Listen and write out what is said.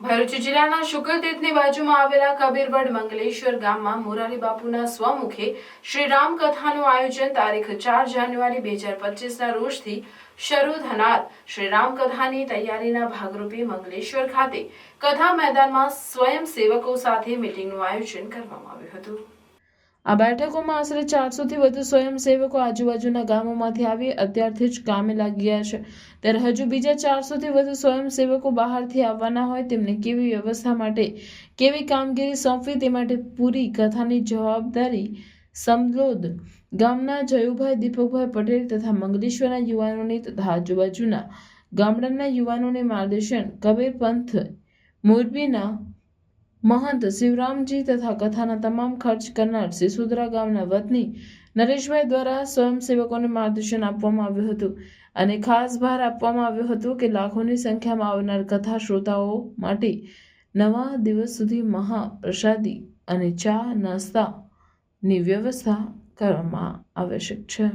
ભરૂચ જિલ્લાના શુક્લતીર્થની બાજુમાં આવેલા કબીરવડ મંગલેશ્વર ગામમાં મોરારી બાપુના સ્વમુખે શ્રી રામ કથાનું આયોજન તારીખ 4 જાન્યુઆરી 2025ના રોજથી શરૂ થનાર શ્રી રામ કથાની તૈયારીના ભાગરૂપે મંગલેશ્વર ખાતે કથા મેદાનમાં સ્વયંસેવકો સાથે મીટિંગનું આયોજન કરવામાં આવ્યું હતું। આ બેઠકોમાં આશરે 400થી વધુ સ્વયંસેવકો આજુબાજુના ગામોમાંથી આવી અત્યારથી જ કામે લાગી ગયા છે, ત્યારે હજુ બીજા 400થી વધુ સ્વયંસેવકો બહારથી આવવાના હોય તેમને કેવી વ્યવસ્થા માટે કેવી કામગીરી સોંપવી તે માટે પૂરી કથાની જવાબદારી સમલોદ ગામના જયુભાઈ દીપકભાઈ પટેલ તથા મંગલેશ્વરના યુવાનોની તથા આજુબાજુના ગામડાના યુવાનોને માર્ગદર્શન કબીર પંથ મોરબીના महंत शिवरामजी तथा कथाना तमाम खर्च करनार सिसोदरा गामना वतनी नरेशभाई द्वारा स्वयंसेवकों ने मार्गदर्शन आपवामां आव्युं हतुं अने खास भार आपवामां आव्यो हतो के लाखोनी संख्यामां आवनार कथा श्रोताओ माटे 9 दिवस सुधी महाप्रसादी अने चा नास्तानी व्यवस्था करवामां आवश्यक छे।